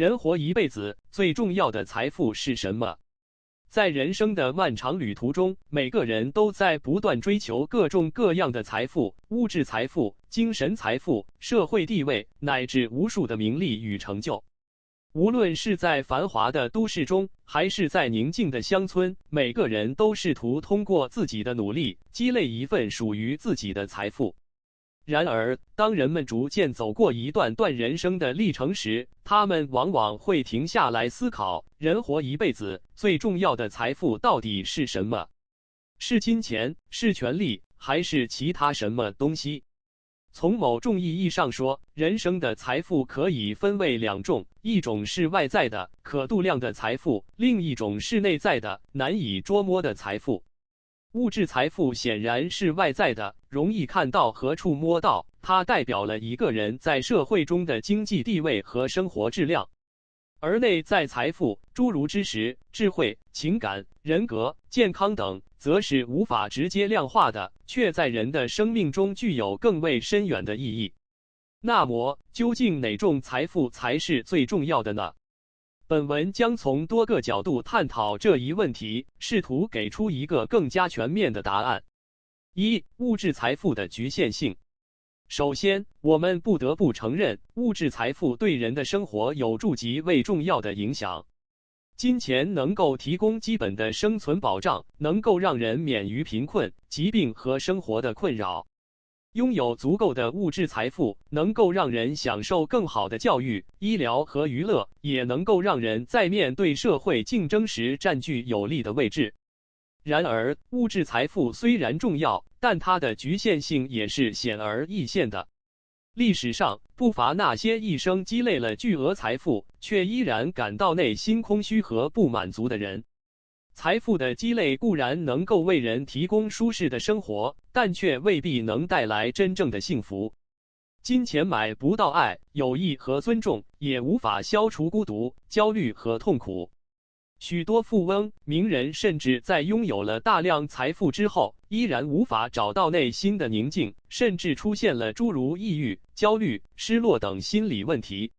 人活一辈子，最重要的财富是什么？在人生的漫长旅途中，每个人都在不断追求各种各样的财富，物质财富、精神财富、社会地位，乃至无数的名利与成就。无论是在繁华的都市中，还是在宁静的乡村，每个人都试图通过自己的努力，积累一份属于自己的财富。然而，当人们逐渐走过一段段人生的历程时，他们往往会停下来思考：人活一辈子，最重要的财富到底是什么？是金钱，是权力，还是其他什么东西？从某种意义上说，人生的财富可以分为两种，一种是外在的、可度量的财富，另一种是内在的、难以捉摸的财富。物质财富显然是外在的，容易看到和触摸到，它代表了一个人在社会中的经济地位和生活质量。而内在财富，诸如知识、智慧、情感、人格、健康等，则是无法直接量化的，却在人的生命中具有更为深远的意义。那么，究竟哪种财富才是最重要的呢？本文将从多个角度探讨这一问题，试图给出一个更加全面的答案。一、物质财富的局限性。首先，我们不得不承认，物质财富对人的生活有着极为重要的影响。金钱能够提供基本的生存保障，能够让人免于贫困、疾病和生活的困扰。拥有足够的物质财富，能够让人享受更好的教育、医疗和娱乐，也能够让人在面对社会竞争时占据有利的位置。然而，物质财富虽然重要，但它的局限性也是显而易见的。历史上，不乏那些一生积累了巨额财富，却依然感到内心空虚和不满足的人。财富的积累固然能够为人提供舒适的生活，但却未必能带来真正的幸福。金钱买不到爱、友谊和尊重，也无法消除孤独、焦虑和痛苦。许多富翁、名人甚至在拥有了大量财富之后，依然无法找到内心的宁静，甚至出现了诸如抑郁、焦虑、失落等心理问题。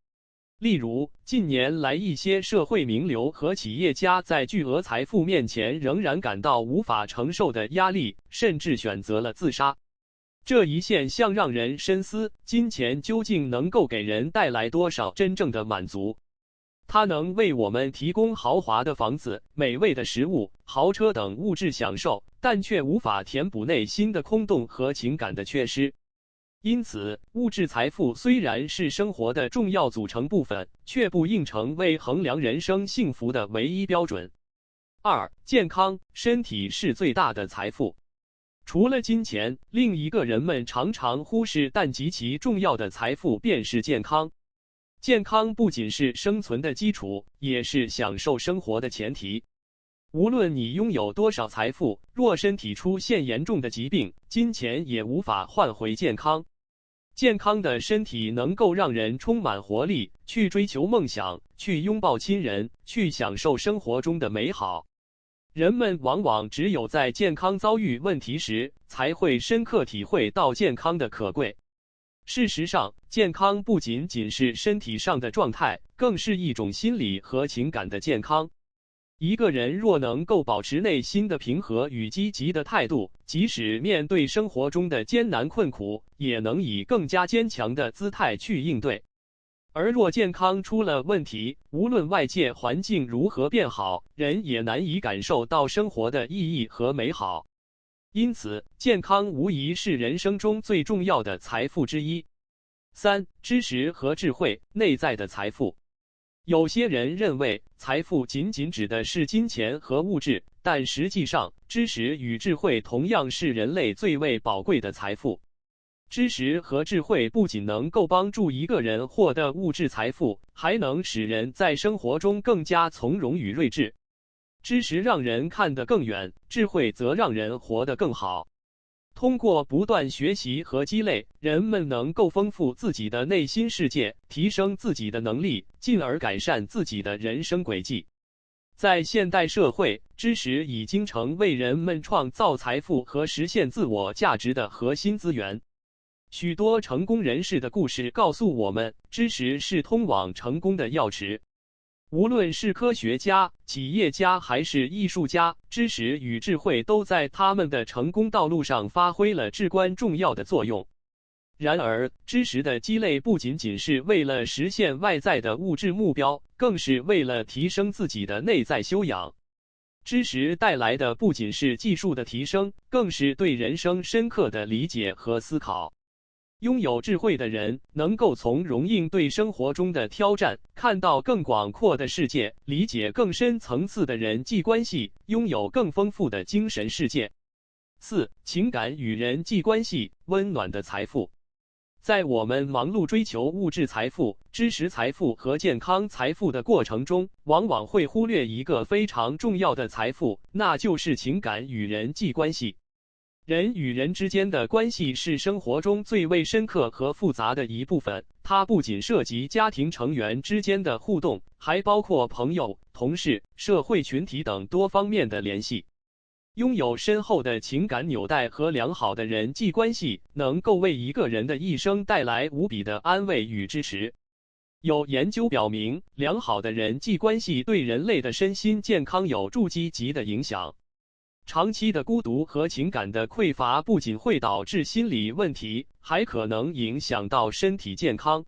例如，近年来一些社会名流和企业家在巨额财富面前仍然感到无法承受的压力，甚至选择了自杀。这一现象让人深思，金钱究竟能够给人带来多少真正的满足？它能为我们提供豪华的房子、美味的食物、豪车等物质享受，但却无法填补内心的空洞和情感的缺失。因此，物质财富虽然是生活的重要组成部分，却不应成为衡量人生幸福的唯一标准。二、健康，身体是最大的财富。除了金钱，另一个人们常常忽视但极其重要的财富便是健康。健康不仅是生存的基础，也是享受生活的前提。无论你拥有多少财富，若身体出现严重的疾病，金钱也无法换回健康。健康的身体能够让人充满活力，去追求梦想，去拥抱亲人，去享受生活中的美好。人们往往只有在健康遭遇问题时，才会深刻体会到健康的可贵。事实上，健康不仅仅是身体上的状态，更是一种心理和情感的健康。一个人若能够保持内心的平和与积极的态度，即使面对生活中的艰难困苦，也能以更加坚强的姿态去应对。而若健康出了问题，无论外界环境如何变好，人也难以感受到生活的意义和美好。因此，健康无疑是人生中最重要的财富之一。三、知识和智慧，内在的财富。有些人认为，财富仅仅指的是金钱和物质，但实际上，知识与智慧同样是人类最为宝贵的财富。知识和智慧不仅能够帮助一个人获得物质财富，还能使人在生活中更加从容与睿智。知识让人看得更远，智慧则让人活得更好。通过不断学习和积累，人们能够丰富自己的内心世界，提升自己的能力，进而改善自己的人生轨迹。在现代社会，知识已经成为人们创造财富和实现自我价值的核心资源。许多成功人士的故事告诉我们，知识是通往成功的钥匙。无论是科学家、企业家还是艺术家，知识与智慧都在他们的成功道路上发挥了至关重要的作用。然而，知识的积累不仅仅是为了实现外在的物质目标，更是为了提升自己的内在修养。知识带来的不仅是技术的提升，更是对人生深刻的理解和思考。拥有智慧的人能够从容应对生活中的挑战，看到更广阔的世界，理解更深层次的人际关系，拥有更丰富的精神世界。4. 情感与人际关系，温暖的财富。在我们忙碌追求物质财富、知识财富和健康财富的过程中，往往会忽略一个非常重要的财富，那就是情感与人际关系。人与人之间的关系是生活中最为深刻和复杂的一部分，它不仅涉及家庭成员之间的互动，还包括朋友、同事、社会群体等多方面的联系。拥有深厚的情感纽带和良好的人际关系，能够为一个人的一生带来无比的安慰与支持。有研究表明，良好的人际关系对人类的身心健康有助积极的影响。长期的孤独和情感的匮乏不仅会导致心理问题，还可能影响到身体健康。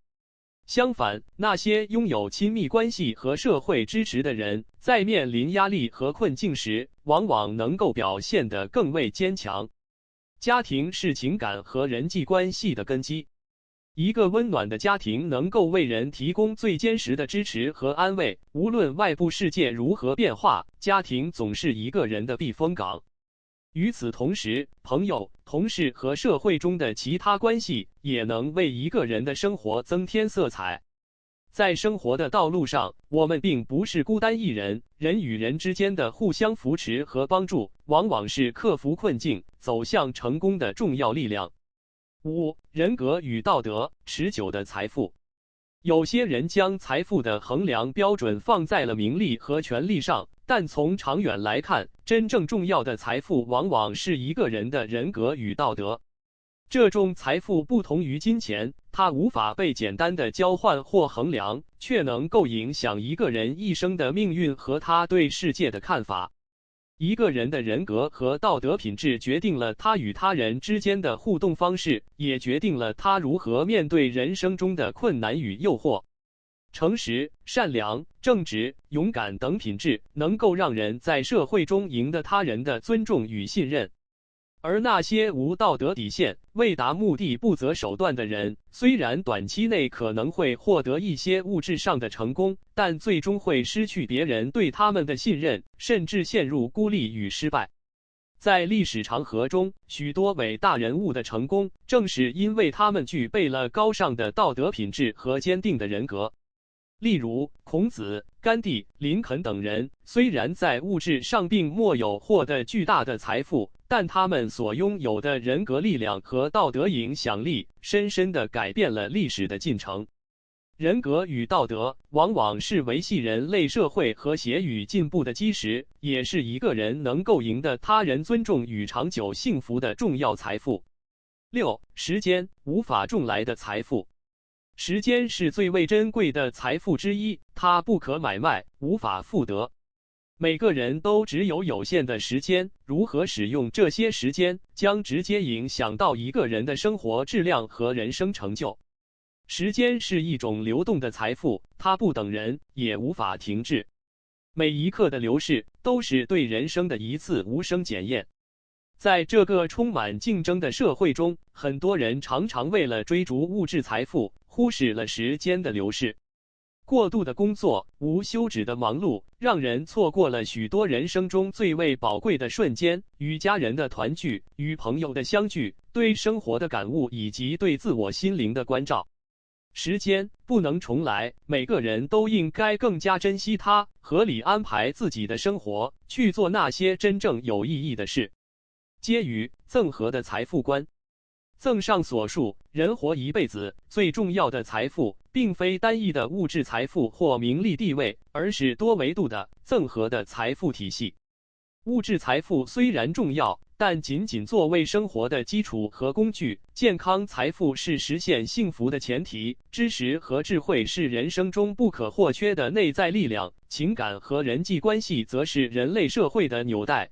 相反，那些拥有亲密关系和社会支持的人，在面临压力和困境时，往往能够表现得更为坚强。家庭是情感和人际关系的根基。一个温暖的家庭能够为人提供最坚实的支持和安慰，无论外部世界如何变化，家庭总是一个人的避风港。与此同时，朋友、同事和社会中的其他关系也能为一个人的生活增添色彩。在生活的道路上，我们并不是孤单一人，人与人之间的互相扶持和帮助，往往是克服困境、走向成功的重要力量。5. 人格与道德，持久的财富。有些人将财富的衡量标准放在了名利和权力上，但从长远来看，真正重要的财富往往是一个人的人格与道德。这种财富不同于金钱，它无法被简单的交换或衡量，却能够影响一个人一生的命运和他对世界的看法。一个人的人格和道德品质决定了他与他人之间的互动方式，也决定了他如何面对人生中的困难与诱惑。诚实、善良、正直、勇敢等品质能够让人在社会中赢得他人的尊重与信任。而那些无道德底线、为达目的不择手段的人，虽然短期内可能会获得一些物质上的成功，但最终会失去别人对他们的信任，甚至陷入孤立与失败。在历史长河中，许多伟大人物的成功，正是因为他们具备了高尚的道德品质和坚定的人格。例如，孔子、甘地、林肯等人，虽然在物质上并没有获得巨大的财富，但他们所拥有的人格力量和道德影响力，深深地改变了历史的进程。人格与道德往往是维系人类社会和谐与进步的基石，也是一个人能够赢得他人尊重与长久幸福的重要财富。6. 时间，无法种来的财富。时间是最为珍贵的财富之一，它不可买卖，无法复得。每个人都只有有限的时间，如何使用这些时间，将直接影响到一个人的生活质量和人生成就。时间是一种流动的财富，它不等人，也无法停滞。每一刻的流逝，都是对人生的一次无声检验。在这个充满竞争的社会中，很多人常常为了追逐物质财富，忽视了时间的流逝。过度的工作，无休止的忙碌，让人错过了许多人生中最为宝贵的瞬间，与家人的团聚，与朋友的相聚，对生活的感悟，以及对自我心灵的关照。时间不能重来，每个人都应该更加珍惜它，合理安排自己的生活，去做那些真正有意义的事。接与赠和的财富观。综上所述，人活一辈子，最重要的财富，并非单一的物质财富或名利地位，而是多维度的、赠和的财富体系。物质财富虽然重要，但仅仅作为生活的基础和工具。健康财富是实现幸福的前提，知识和智慧是人生中不可或缺的内在力量，情感和人际关系则是人类社会的纽带。